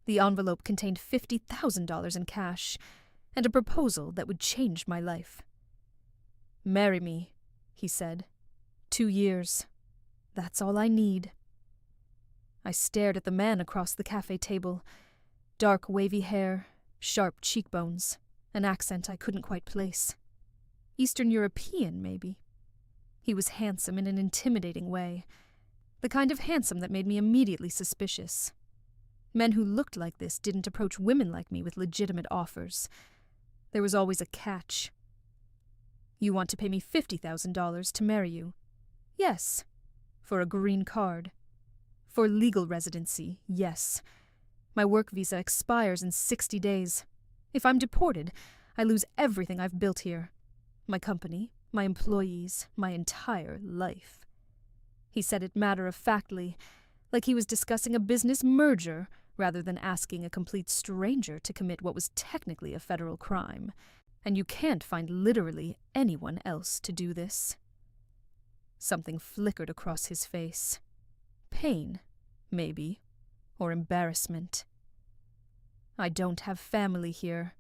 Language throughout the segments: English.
The envelope contained $50,000 in cash, and a proposal that would change my life. "Marry me," he said. 2 years. That's all I need. I stared at the man across the cafe table. Dark, wavy hair, sharp cheekbones, an accent I couldn't quite place. Eastern European, maybe. He was handsome in an intimidating way, the kind of handsome that made me immediately suspicious. Men who looked like this didn't approach women like me with legitimate offers. There was always a catch. "You want to pay me $50,000 to marry you?" "Yes." "For a green card?" "For legal residency, yes. My work visa expires in 60 days. If I'm deported, I lose everything I've built here. My company, my employees, my entire life." He said it matter-of-factly, like he was discussing a business merger rather than asking a complete stranger to commit what was technically a federal crime. And you can't find literally anyone else to do this. Something flickered across his face. Pain, maybe, or embarrassment. "I don't have family here.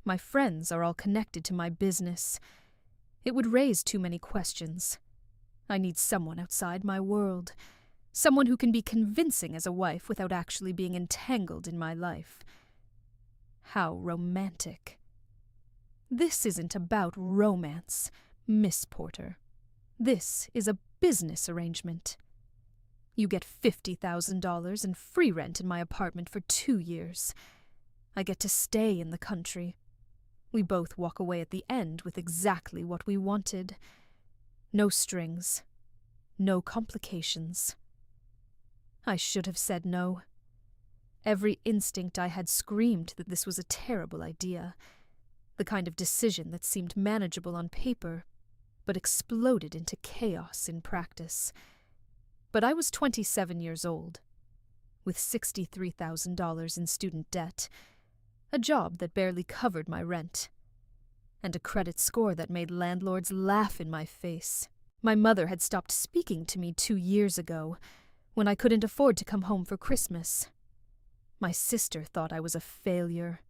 My friends are all connected to my business. It would raise too many questions. I need someone outside my world. Someone who can be convincing as a wife without actually being entangled in my life." How romantic. This isn't about romance, Miss Porter. This is a business arrangement. You get $50,000 and free rent in my apartment for 2 years. I get to stay in the country. We both walk away at the end with exactly what we wanted. No strings. No complications. I should have said no. Every instinct I had screamed that this was a terrible idea, the kind of decision that seemed manageable on paper, but exploded into chaos in practice. But I was 27 years old, with $63,000 in student debt, a job that barely covered my rent, and a credit score that made landlords laugh in my face. My mother had stopped speaking to me 2 years ago, when I couldn't afford to come home for Christmas. My sister thought I was a failure.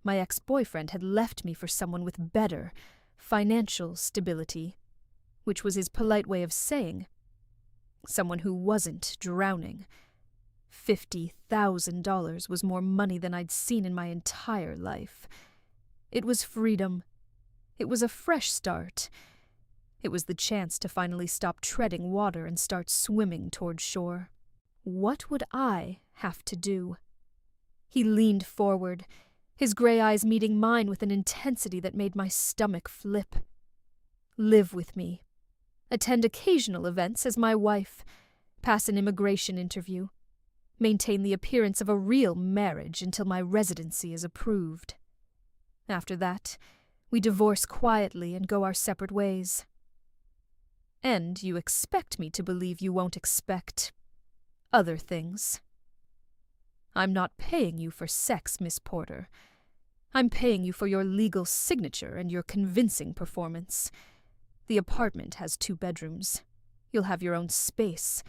My ex-boyfriend had left me for someone with better financial stability, which was his polite way of saying someone who wasn't drowning. $50,000 was more money than I'd seen in my entire life. It was freedom. It was a fresh start. It was the chance to finally stop treading water and start swimming toward shore. What would I have to do? He leaned forward, his gray eyes meeting mine with an intensity that made my stomach flip. "Live with me. Attend occasional events as my wife. Pass an immigration interview. Maintain the appearance of a real marriage until my residency is approved. After that, we divorce quietly and go our separate ways. And you expect me to believe you won't expect other things. I'm not paying you for sex, Miss Porter. I'm paying you for your legal signature and your convincing performance. The apartment has 2 bedrooms. You'll have your own space.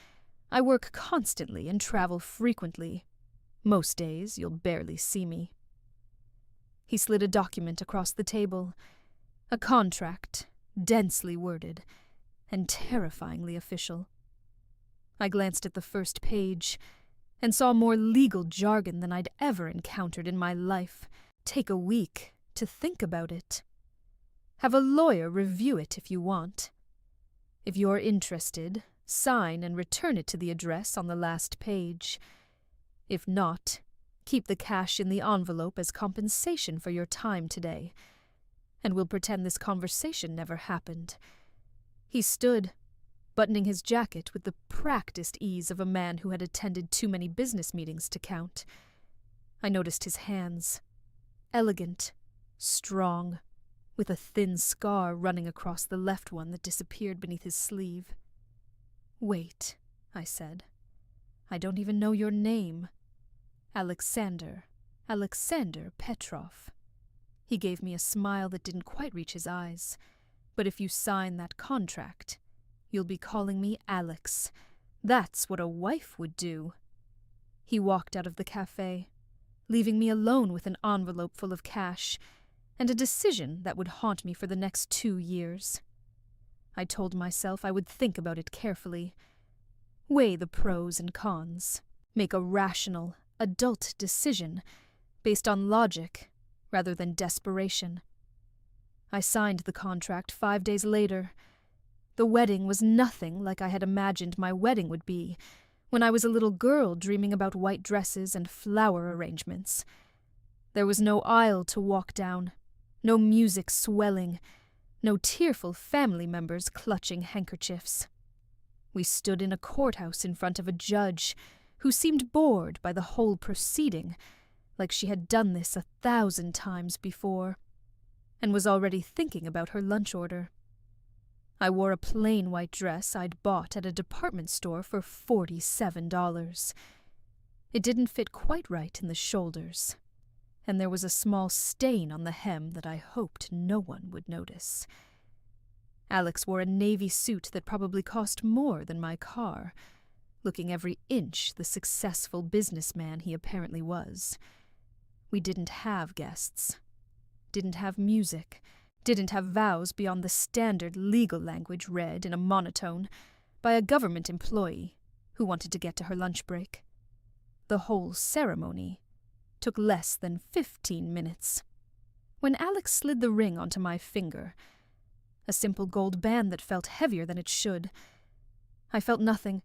I work constantly and travel frequently. Most days you'll barely see me." He slid a document across the table, a contract, densely worded, and terrifyingly official. I glanced at the first page and saw more legal jargon than I'd ever encountered in my life. Take a week to think about it. Have a lawyer review it if you want. If you're interested, sign and return it to the address on the last page. If not, keep the cash in the envelope as compensation for your time today, and we'll pretend this conversation never happened. He stood, buttoning his jacket with the practiced ease of a man who had attended too many business meetings to count. I noticed his hands. Elegant, strong, with a thin scar running across the left one that disappeared beneath his sleeve. "Wait," I said. "I don't even know your name." Alexander Petrov." He gave me a smile that didn't quite reach his eyes. "But if you sign that contract, you'll be calling me Alex. That's what a wife would do." He walked out of the cafe. leaving me alone with an envelope full of cash and a decision that would haunt me for the next 2 years. I told myself I would think about it carefully, weigh the pros and cons, make a rational, adult decision based on logic rather than desperation. I signed the contract 5 days later. The wedding was nothing like I had imagined my wedding would be when I was a little girl dreaming about white dresses and flower arrangements. There was no aisle to walk down, no music swelling, no tearful family members clutching handkerchiefs. We stood in a courthouse in front of a judge who seemed bored by the whole proceeding, like she had done this 1,000 times before, and was already thinking about her lunch order. I wore a plain white dress I'd bought at a department store for $47. It didn't fit quite right in the shoulders, and there was a small stain on the hem that I hoped no one would notice. Alex wore a navy suit that probably cost more than my car, looking every inch the successful businessman he apparently was. We didn't have guests, didn't have music, didn't have vows beyond the standard legal language read in a monotone by a government employee who wanted to get to her lunch break. The whole ceremony took less than 15 minutes. When Alex slid the ring onto my finger, a simple gold band that felt heavier than it should, I felt nothing.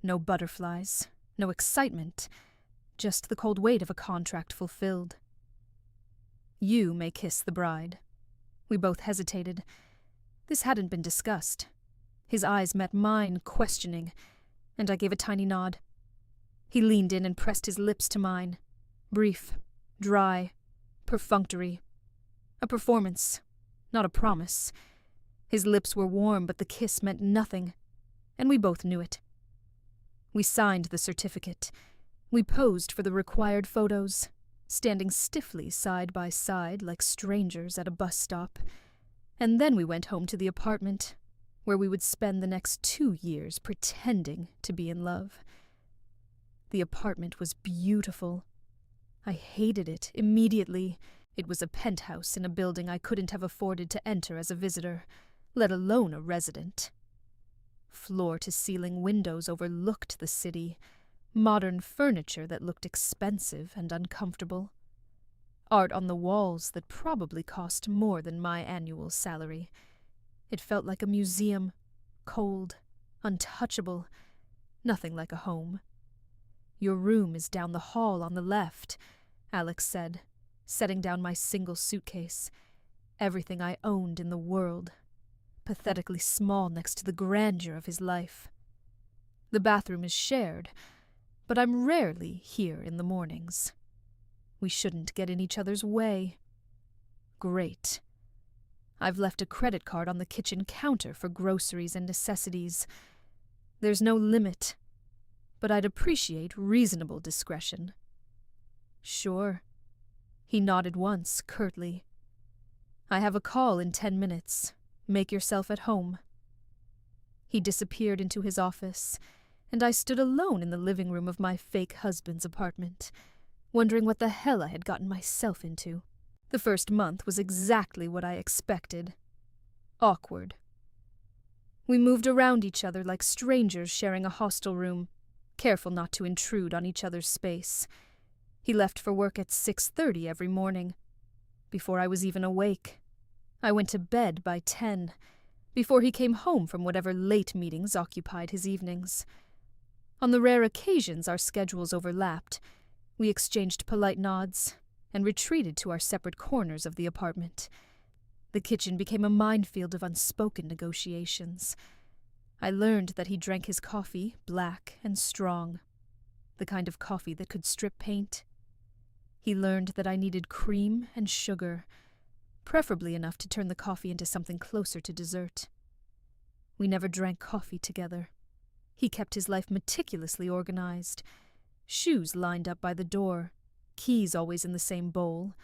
No butterflies, no excitement, just the cold weight of a contract fulfilled. You may kiss the bride. We both hesitated. This hadn't been discussed. His eyes met mine, questioning, and I gave a tiny nod. He leaned in and pressed his lips to mine. Brief, dry, perfunctory. A performance, not a promise. His lips were warm, but the kiss meant nothing, and we both knew it. We signed the certificate. We posed for the required photos, standing stiffly side by side like strangers at a bus stop, and then we went home to the apartment, where we would spend the next 2 years pretending to be in love. The apartment was beautiful. I hated it immediately. It was a penthouse in a building I couldn't have afforded to enter as a visitor, let alone a resident. Floor-to-ceiling windows overlooked the city, modern furniture that looked expensive and uncomfortable, art on the walls that probably cost more than my annual salary. It felt like a museum, cold, untouchable, nothing like a home. "Your room is down the hall on the left," Alex said, setting down my single suitcase, everything I owned in the world, pathetically small next to the grandeur of his life. "The bathroom is shared, but I'm rarely here in the mornings. We shouldn't get in each other's way." Great. I've left a credit card on the kitchen counter for groceries and necessities. There's no limit, but I'd appreciate reasonable discretion. Sure. He nodded once, curtly. "I have a call in 10 minutes. Make yourself at home." He disappeared into his office, and I stood alone in the living room of my fake husband's apartment, wondering what the hell I had gotten myself into. The first month was exactly what I expected. Awkward. We moved around each other like strangers sharing a hostel room, careful not to intrude on each other's space. He left for work at 6:30 every morning. Before I was even awake. I went to bed by 10, before he came home from whatever late meetings occupied his evenings. On the rare occasions our schedules overlapped, we exchanged polite nods and retreated to our separate corners of the apartment. The kitchen became a minefield of unspoken negotiations. I learned that he drank his coffee black and strong, the kind of coffee that could strip paint. He learned that I needed cream and sugar, preferably enough to turn the coffee into something closer to dessert. We never drank coffee together. He kept his life meticulously organized. Shoes lined up by the door, keys always in the same bowl,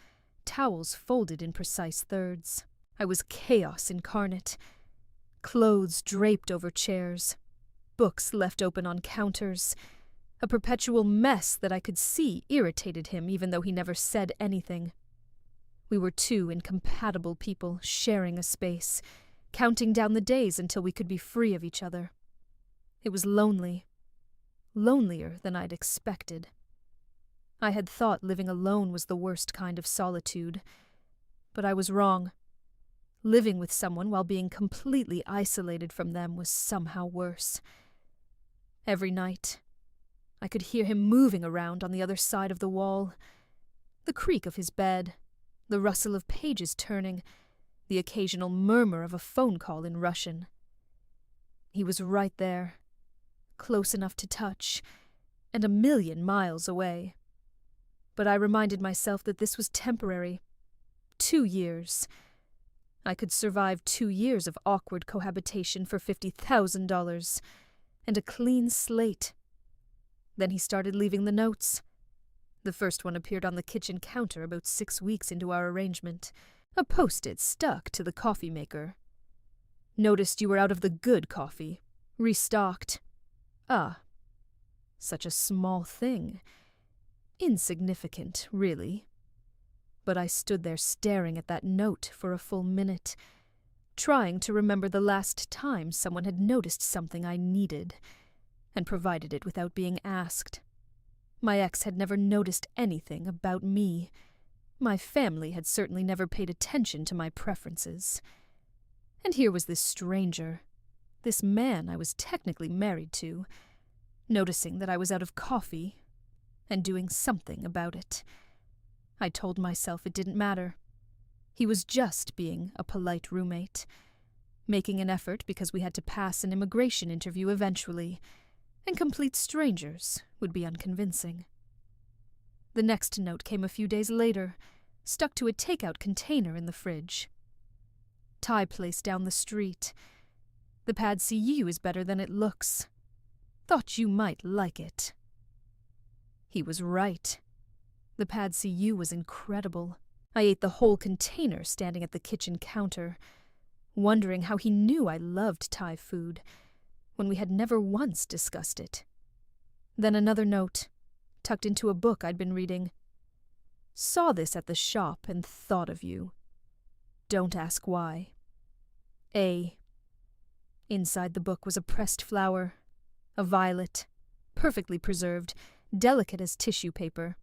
towels folded in precise thirds. I was chaos incarnate. Clothes draped over chairs, books left open on counters, A perpetual mess that I could see irritated him even though he never said anything. We were two incompatible people sharing a space, counting down the days until we could be free of each other. It was lonely. Lonelier than I'd expected. I had thought living alone was the worst kind of solitude, but I was wrong. Living with someone while being completely isolated from them was somehow worse. Every night, I could hear him moving around on the other side of the wall. The creak of his bed, the rustle of pages turning, the occasional murmur of a phone call in Russian. He was right there, close enough to touch, and 1,000,000 miles away. But I reminded myself that this was temporary. 2 years. I could survive 2 years of awkward cohabitation for $50,000 and a clean slate. Then he started leaving the notes. The first one appeared on the kitchen counter about 6 weeks into our arrangement. A post-it stuck to the coffee maker. Noticed you were out of the good coffee. Restocked. Ah. Such a small thing. Insignificant, really. But I stood there staring at that note for a full minute, trying to remember the last time someone had noticed something I needed, and provided it without being asked. My ex had never noticed anything about me. My family had certainly never paid attention to my preferences. And here was this stranger, this man I was technically married to, noticing that I was out of coffee and doing something about it. I told myself it didn't matter. He was just being a polite roommate, making an effort because we had to pass an immigration interview eventually, and complete strangers would be unconvincing. The next note came a few days later, stuck to a takeout container in the fridge. Thai place down the street. The pad CU is better than it looks. Thought you might like it. He was right. The pad CU was incredible. I ate the whole container standing at the kitchen counter, wondering how he knew I loved Thai food, when we had never once discussed it. Then another note, tucked into a book I'd been reading. Saw this at the shop and thought of you. Don't ask why. A. Inside the book was a pressed flower, a violet, perfectly preserved, delicate as tissue paper.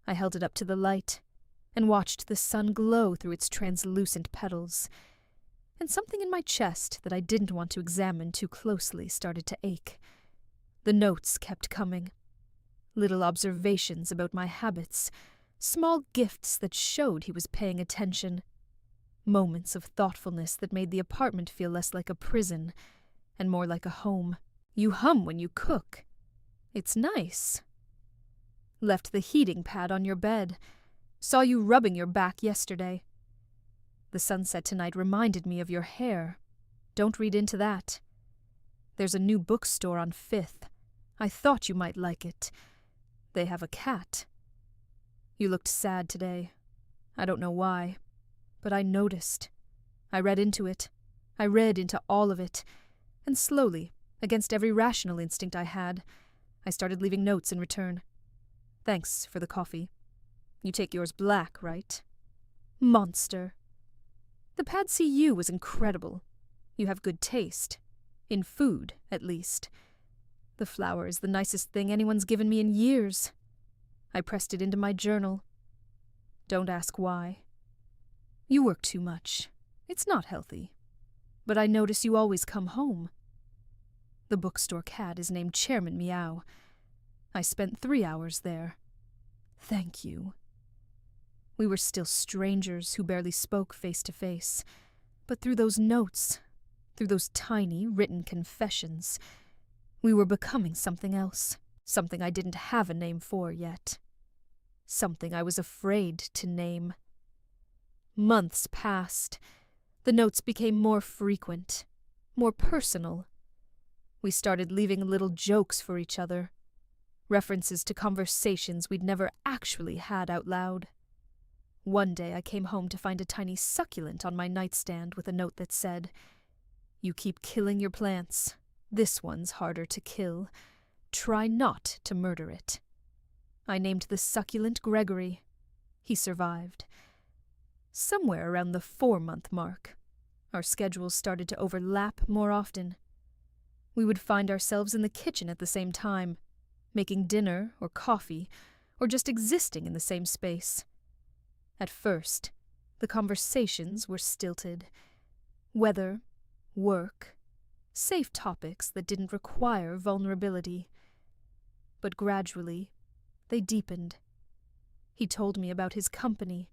I held it up to the light and watched the sun glow through its translucent petals, and something in my chest that I didn't want to examine too closely started to ache. The notes kept coming. Little observations about my habits, small gifts that showed he was paying attention. Moments of thoughtfulness that made the apartment feel less like a prison and more like a home. You hum when you cook. It's nice. Left the heating pad on your bed. Saw you rubbing your back yesterday. The sunset tonight reminded me of your hair. Don't read into that. There's a new bookstore on 5th. I thought you might like it. They have a cat. You looked sad today. I don't know why, but I noticed. I read into it. I read into all of it. And slowly, against every rational instinct I had, I started leaving notes in return. Thanks for the coffee. You take yours black, right? Monster. The pad CU was incredible. You have good taste. In food, at least. The flower is the nicest thing anyone's given me in years. I pressed it into my journal. Don't ask why. You work too much. It's not healthy. But I notice you always come home. The bookstore cat is named Chairman Meow. I spent 3 hours there. Thank you. We were still strangers who barely spoke face to face, but through those notes, through those tiny written confessions, we were becoming something else, something I didn't have a name for yet, something I was afraid to name. Months passed. The notes became more frequent, more personal. We started leaving little jokes for each other, references to conversations we'd never actually had out loud. One day I came home to find a tiny succulent on my nightstand with a note that said, "You keep killing your plants. This one's harder to kill. try not to murder it. I named the succulent Gregory. He survived. Somewhere around the 4-month mark, our schedules started to overlap more often. We would find ourselves in the kitchen at the same time, making dinner or coffee, or just existing in the same space. At first, the conversations were stilted. Weather, work, safe topics that didn't require vulnerability. But gradually, they deepened. He told me about his company,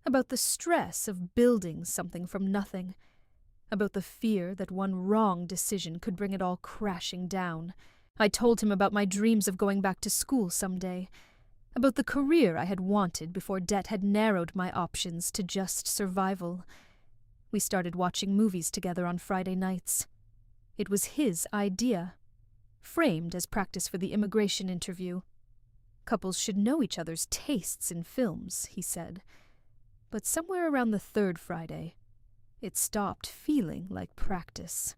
about the stress of building something from nothing, about the fear that one wrong decision could bring it all crashing down. I told him about my dreams of going back to school someday, about the career I had wanted before debt had narrowed my options to just survival. We started watching movies together on Friday nights. It was his idea, framed as practice for the immigration interview. Couples should know each other's tastes in films, he said. But somewhere around the 3rd Friday, it stopped feeling like practice.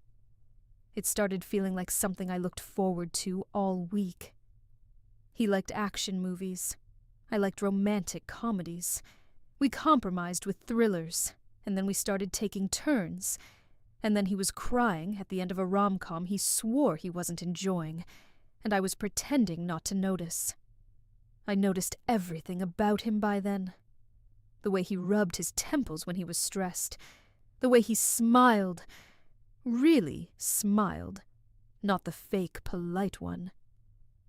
It started feeling like something I looked forward to all week. He liked action movies. I liked romantic comedies. We compromised with thrillers, and then we started taking turns. And then he was crying at the end of a rom-com he swore he wasn't enjoying, and I was pretending not to notice. I noticed everything about him by then. The way he rubbed his temples when he was stressed. The way he smiled. Really smiled. Not the fake, polite one.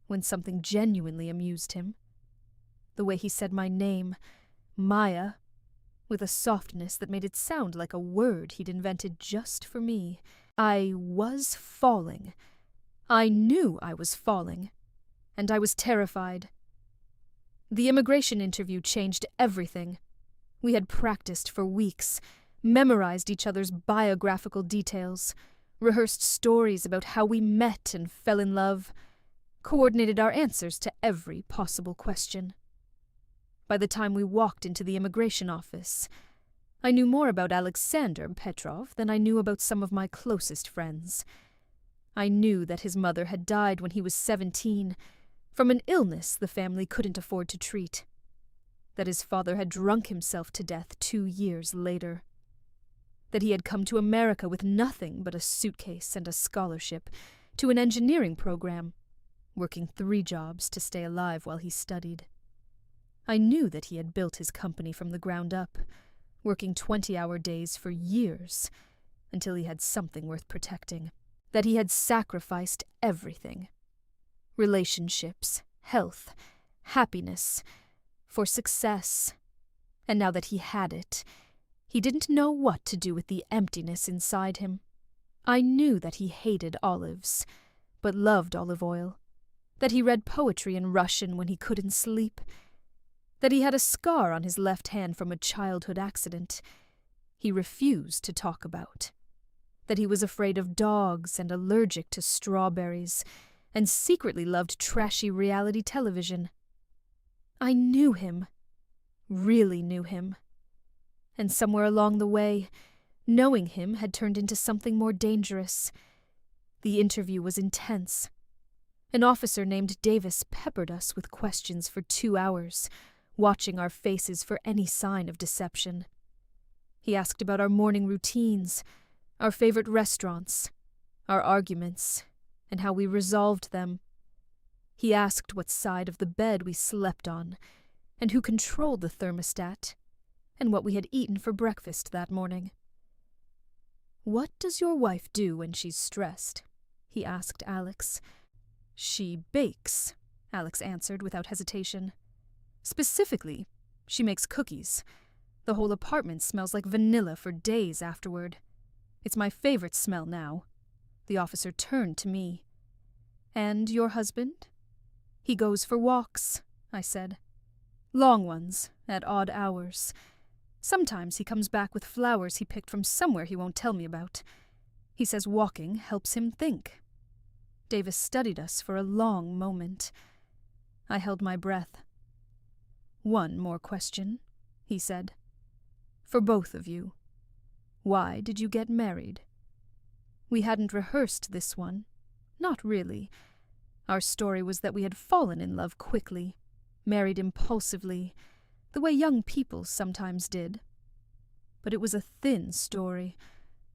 When something genuinely amused him. The way he said my name, Maya, with a softness that made it sound like a word he'd invented just for me. I was falling. I knew I was falling. And I was terrified. The immigration interview changed everything. We had practiced for weeks, memorized each other's biographical details, rehearsed stories about how we met and fell in love, coordinated our answers to every possible question. By the time we walked into the immigration office, I knew more about Alexander Petrov than I knew about some of my closest friends. I knew that his mother had died when he was 17, from an illness the family couldn't afford to treat. That his father had drunk himself to death 2 years later. That he had come to America with nothing but a suitcase and a scholarship to an engineering program, working 3 jobs to stay alive while he studied. I knew that he had built his company from the ground up, working 20-hour days for years, until he had something worth protecting. That he had sacrificed everything. Relationships, health, happiness, for success. And now that he had it, he didn't know what to do with the emptiness inside him. I knew that he hated olives, but loved olive oil. That he read poetry in Russian when he couldn't sleep. That he had a scar on his left hand from a childhood accident he refused to talk about. That he was afraid of dogs and allergic to strawberries, and secretly loved trashy reality television. I knew him. Really knew him. And somewhere along the way, knowing him had turned into something more dangerous. The interview was intense. An officer named Davis peppered us with questions for 2 hours, watching our faces for any sign of deception. He asked about our morning routines, our favorite restaurants, our arguments, and how we resolved them. He asked what side of the bed we slept on, and who controlled the thermostat, and what we had eaten for breakfast that morning. "What does your wife do when she's stressed?" he asked Alex. "She bakes," Alex answered without hesitation. "Specifically, she makes cookies. The whole apartment smells like vanilla for days afterward. It's my favorite smell now." The officer turned to me. "And your husband?" "He goes for walks," I said. "Long ones, at odd hours. Sometimes he comes back with flowers he picked from somewhere he won't tell me about. He says walking helps him think." Davis studied us for a long moment. I held my breath. "One more question," he said. "For both of you. Why did you get married?" We hadn't rehearsed this one. Not really. Our story was that we had fallen in love quickly, married impulsively, the way young people sometimes did. But it was a thin story,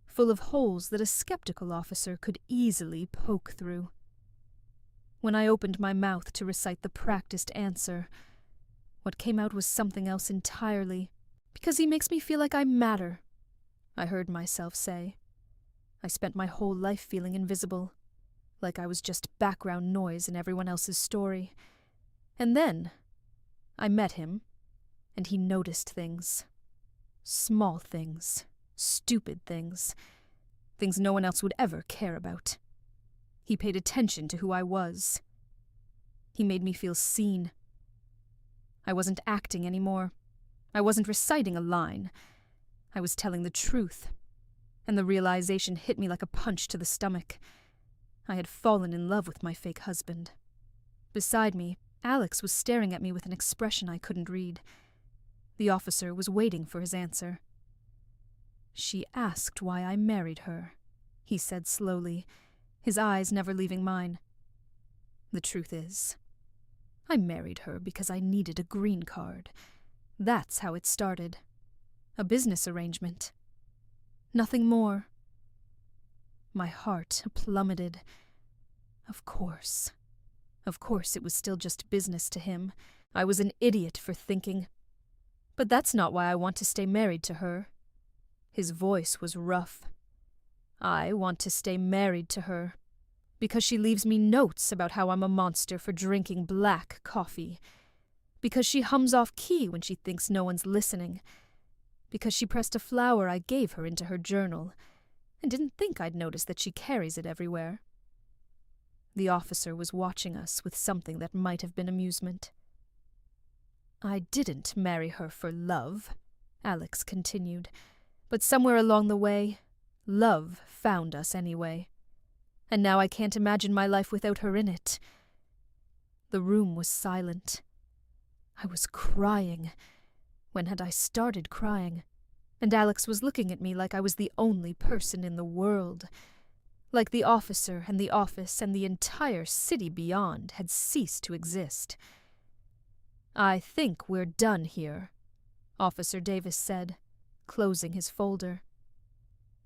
full of holes that a skeptical officer could easily poke through. When I opened my mouth to recite the practiced answer, what came out was something else entirely. Because he makes me feel like I matter, I heard myself say. I spent my whole life feeling invisible, like I was just background noise in everyone else's story. And then I met him, and he noticed things. Small things, stupid things, things no one else would ever care about. He paid attention to who I was. He made me feel seen. I wasn't acting anymore. I wasn't reciting a line. I was telling the truth, and the realization hit me like a punch to the stomach. I had fallen in love with my fake husband. Beside me, Alex was staring at me with an expression I couldn't read. The officer was waiting for his answer. "She asked why I married her," he said slowly, his eyes never leaving mine. "The truth is, I married her because I needed a green card. That's how it started. A business arrangement. Nothing more." My heart plummeted. Of course it was still just business to him. I was an idiot for thinking. But that's not why I want to stay married to her. His voice was rough. I want to stay married to her because she leaves me notes about how I'm a monster for drinking black coffee, because she hums off key when she thinks no one's listening, because she pressed a flower I gave her into her journal and didn't think I'd notice that she carries it everywhere. The officer was watching us with something that might have been amusement. "I didn't marry her for love," Alex continued, "but somewhere along the way, love found us anyway. And now I can't imagine my life without her in it." The room was silent. I was crying. When had I started crying? And Alex was looking at me like I was the only person in the world. Like the officer and the office and the entire city beyond had ceased to exist. "I think we're done here," Officer Davis said, closing his folder.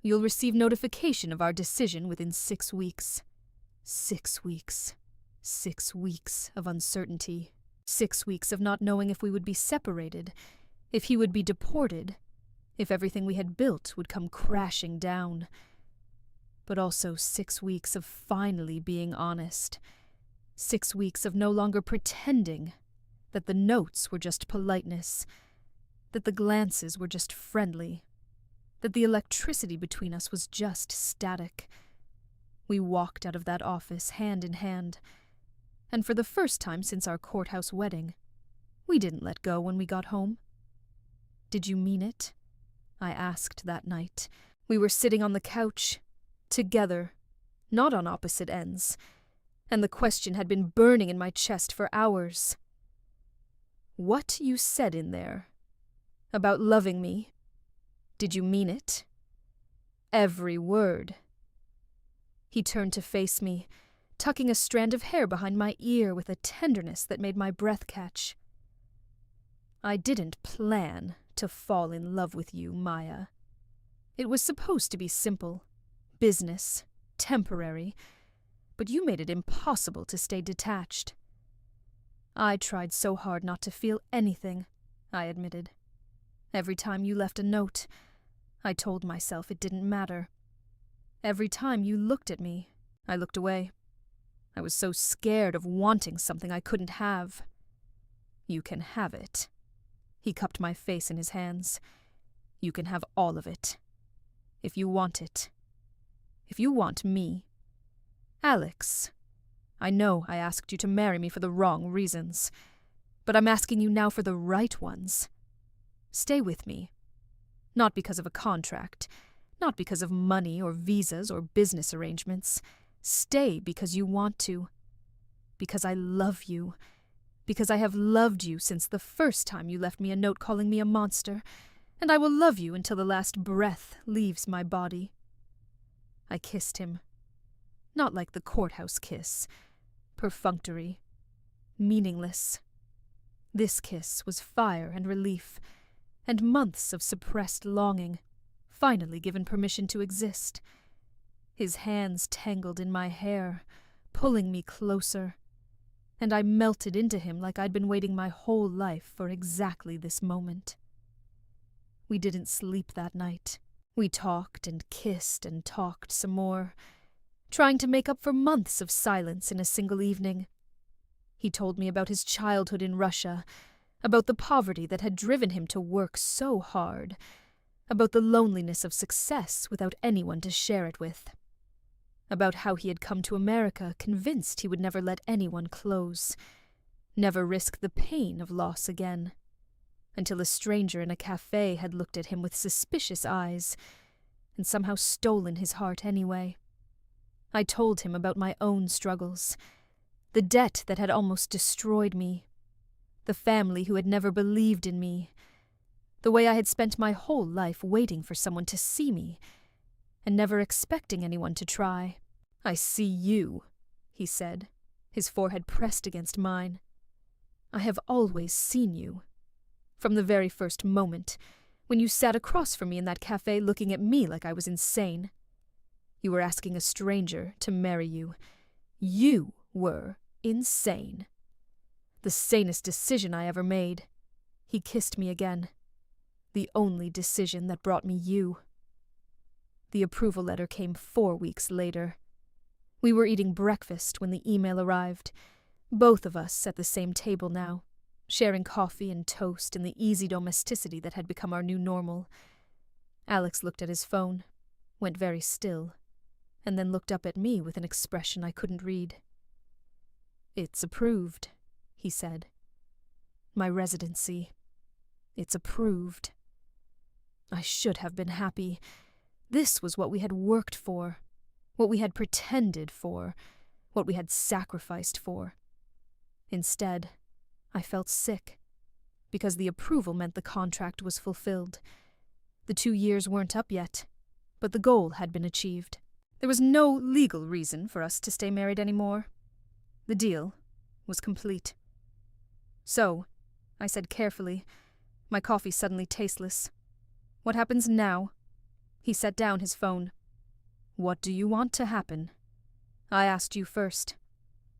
"You'll receive notification of our decision within 6 weeks. 6 weeks. 6 weeks of uncertainty. 6 weeks of not knowing if we would be separated, if he would be deported, if everything we had built would come crashing down. But also 6 weeks of finally being honest. 6 weeks of no longer pretending that the notes were just politeness, that the glances were just friendly, that the electricity between us was just static. We walked out of that office hand in hand, and for the first time since our courthouse wedding, we didn't let go when we got home. "Did you mean it?" I asked that night. We were sitting on the couch, together, not on opposite ends, and the question had been burning in my chest for hours. "What you said in there, about loving me, did you mean it? Every word." He turned to face me, tucking a strand of hair behind my ear with a tenderness that made my breath catch. "I didn't plan to fall in love with you, Maya. It was supposed to be simple, business, temporary, but you made it impossible to stay detached. I tried so hard not to feel anything," I admitted. "Every time you left a note, I told myself it didn't matter. Every time you looked at me, I looked away. I was so scared of wanting something I couldn't have." "You can have it." He cupped my face in his hands. "You can have all of it. If you want it. If you want me. Alex, I know I asked you to marry me for the wrong reasons, but I'm asking you now for the right ones. Stay with me. Not because of a contract, not because of money or visas or business arrangements. Stay because you want to. Because I love you. Because I have loved you since the first time you left me a note calling me a monster, and I will love you until the last breath leaves my body." I kissed him. Not like the courthouse kiss, perfunctory, meaningless. This kiss was fire and relief, and months of suppressed longing, finally given permission to exist. His hands tangled in my hair, pulling me closer, and I melted into him like I'd been waiting my whole life for exactly this moment. We didn't sleep that night. We talked and kissed and talked some more, trying to make up for months of silence in a single evening. He told me about his childhood in Russia, about the poverty that had driven him to work so hard, about the loneliness of success without anyone to share it with, about how he had come to America convinced he would never let anyone close, never risk the pain of loss again, until a stranger in a cafe had looked at him with suspicious eyes and somehow stolen his heart anyway. I told him about my own struggles, the debt that had almost destroyed me, the family who had never believed in me, the way I had spent my whole life waiting for someone to see me, and never expecting anyone to try. "I see you," he said, his forehead pressed against mine. "I have always seen you. From the very first moment, when you sat across from me in that cafe looking at me like I was insane. You were asking a stranger to marry you. You were insane. The sanest decision I ever made." He kissed me again. "The only decision that brought me you." The approval letter came 4 weeks later. We were eating breakfast when the email arrived, both of us at the same table now, sharing coffee and toast in the easy domesticity that had become our new normal. Alex looked at his phone, went very still, and then looked up at me with an expression I couldn't read. "It's approved," he said. "My residency. It's approved." I should have been happy. This was what we had worked for, what we had pretended for, what we had sacrificed for. Instead, I felt sick, because the approval meant the contract was fulfilled. The 2 years weren't up yet, but the goal had been achieved. There was no legal reason for us to stay married anymore. The deal was complete. "So," I said carefully, my coffee suddenly tasteless, "what happens now?" He set down his phone. "What do you want to happen? I asked you first.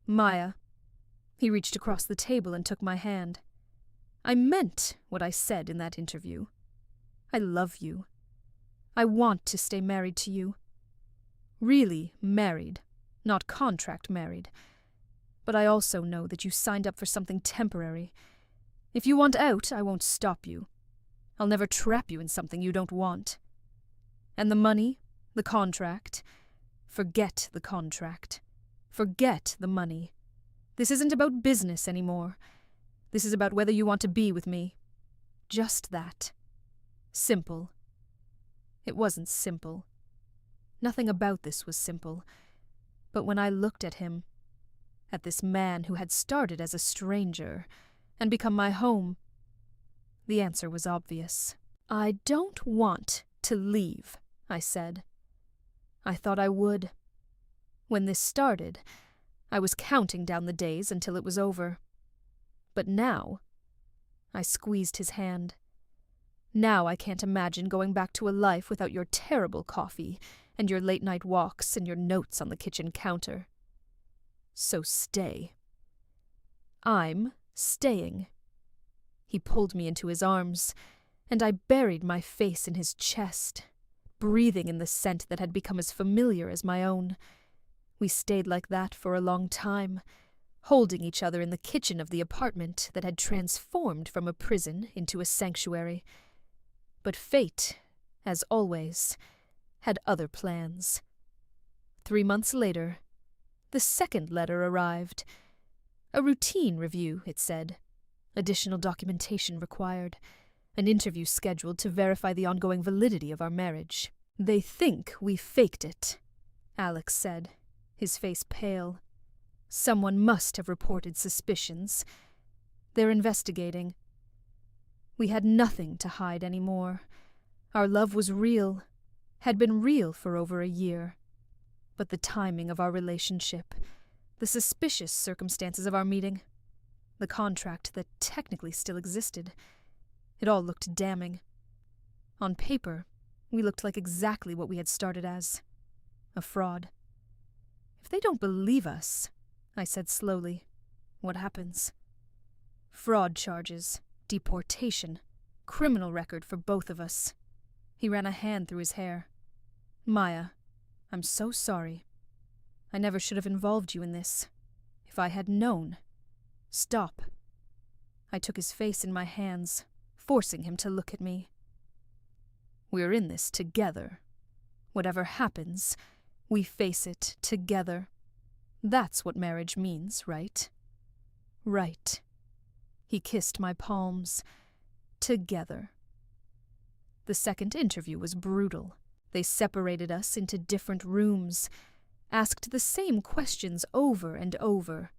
Maya." He reached across the table and took my hand. "I meant what I said in that interview. I love you. I want to stay married to you. Really married, not contract married. But I also know that you signed up for something temporary. If you want out, I won't stop you. I'll never trap you in something you don't want. And the money, the contract, forget the contract. Forget the money. This isn't about business anymore. This is about whether you want to be with me. Just that. Simple." It wasn't simple. Nothing about this was simple. But when I looked at him, at this man who had started as a stranger and become my home, the answer was obvious. "I don't want to leave," I said. I thought I would. When this started, I was counting down the days until it was over. But now, I squeezed his hand. "Now I can't imagine going back to a life without your terrible coffee and your late-night walks and your notes on the kitchen counter. So stay." "I'm staying." He pulled me into his arms, and I buried my face in his chest, breathing in the scent that had become as familiar as my own. We stayed like that for a long time, holding each other in the kitchen of the apartment that had transformed from a prison into a sanctuary. But fate, as always, had other plans. 3 months later, the second letter arrived. A routine review, it said. Additional documentation required. An interview scheduled to verify the ongoing validity of our marriage. "They think we faked it," Alex said, his face pale. "Someone must have reported suspicions. They're investigating." We had nothing to hide anymore. Our love was real, had been real for over a year. But the timing of our relationship, the suspicious circumstances of our meeting, the contract that technically still existed. It all looked damning. On paper, we looked like exactly what we had started as, a fraud. If they don't believe us, I said slowly, what happens? Fraud charges, deportation, criminal record for both of us. He ran a hand through his hair. Maya, I'm so sorry. I never should have involved you in this. If I had known. Stop. I took his face in my hands, forcing him to look at me. We're in this together. Whatever happens, we face it together. That's what marriage means, right? Right. He kissed my palms. Together. The second interview was brutal. They separated us into different rooms, asked the same questions over and over,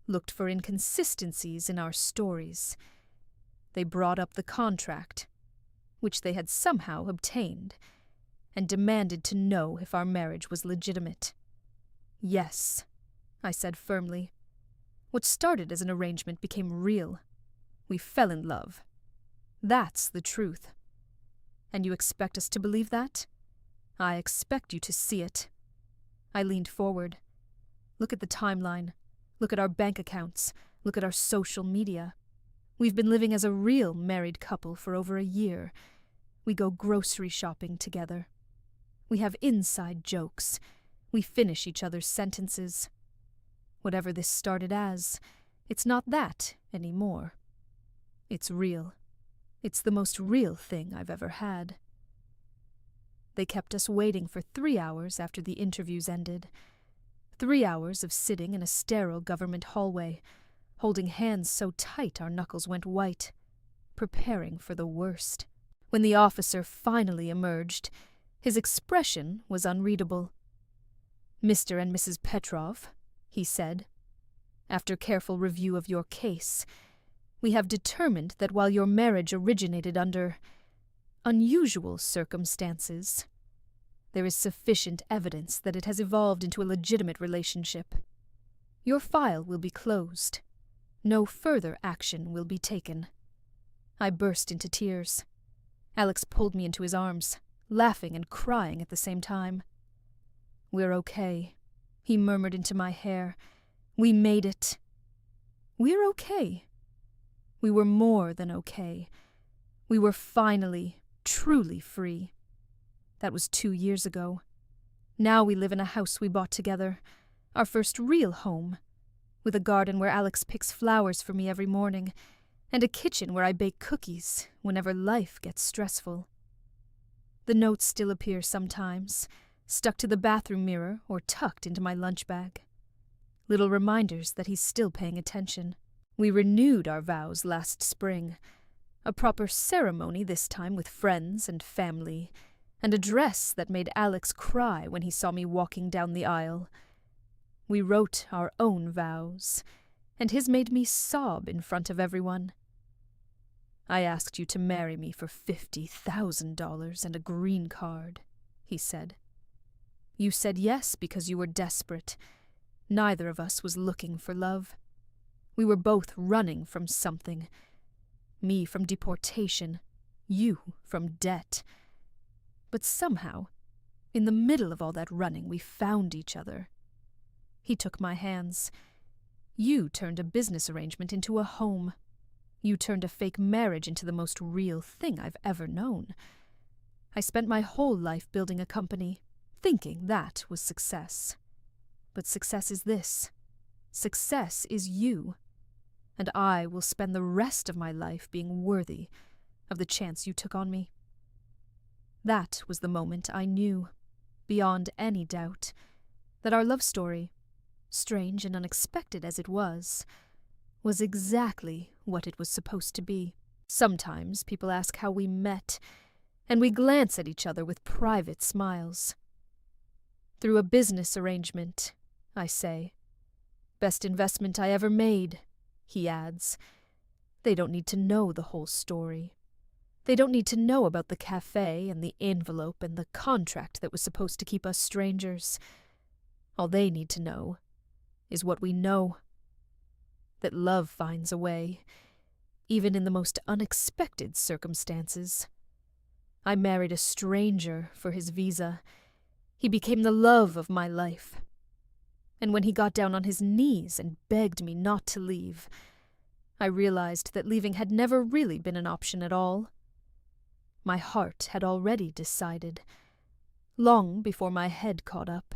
looked for inconsistencies in our stories. They brought up the contract, which they had somehow obtained, and demanded to know if our marriage was legitimate. Yes, I said firmly. What started as an arrangement became real. We fell in love. That's the truth. And you expect us to believe that? I expect you to see it. I leaned forward. Look at the timeline. Look at our bank accounts. Look at our social media. We've been living as a real married couple for over a year. We go grocery shopping together. We have inside jokes. We finish each other's sentences. Whatever this started as, it's not that anymore. It's real. It's the most real thing I've ever had. They kept us waiting for 3 hours after the interviews ended. 3 hours of sitting in a sterile government hallway, holding hands so tight our knuckles went white, preparing for the worst. When the officer finally emerged, his expression was unreadable. "Mr. and Mrs. Petrov," he said, "after careful review of your case, we have determined that while your marriage originated under unusual circumstances, there is sufficient evidence that it has evolved into a legitimate relationship. Your file will be closed. No further action will be taken." I burst into tears. Alex pulled me into his arms, laughing and crying at the same time. "We're okay," he murmured into my hair. "We made it. We're okay." We were more than okay. We were finally, truly free. That was 2 years ago. Now we live in a house we bought together, our first real home, with a garden where Alex picks flowers for me every morning, and a kitchen where I bake cookies whenever life gets stressful. The notes still appear sometimes, stuck to the bathroom mirror or tucked into my lunch bag. Little reminders that he's still paying attention. We renewed our vows last spring, a proper ceremony this time with friends and family, and a dress that made Alex cry when he saw me walking down the aisle. We wrote our own vows, and his made me sob in front of everyone. "I asked you to marry me for $50,000 and a green card," he said. "You said yes because you were desperate. Neither of us was looking for love. We were both running from something. Me from deportation, you from debt. But somehow, in the middle of all that running, we found each other." He took my hands. "You turned a business arrangement into a home. You turned a fake marriage into the most real thing I've ever known. I spent my whole life building a company, thinking that was success. But success is this. Success is you. And I will spend the rest of my life being worthy of the chance you took on me." That was the moment I knew, beyond any doubt, that our love story, strange and unexpected as it was exactly what it was supposed to be. Sometimes people ask how we met, and we glance at each other with private smiles. "Through a business arrangement," I say. "Best investment I ever made," he adds. "They don't need to know the whole story. They don't need to know about the cafe and the envelope and the contract that was supposed to keep us strangers. All they need to know is what we know. That love finds a way, even in the most unexpected circumstances. I married a stranger for his visa. He became the love of my life. And when he got down on his knees and begged me not to leave, I realized that leaving had never really been an option at all. My heart had already decided, long before my head caught up.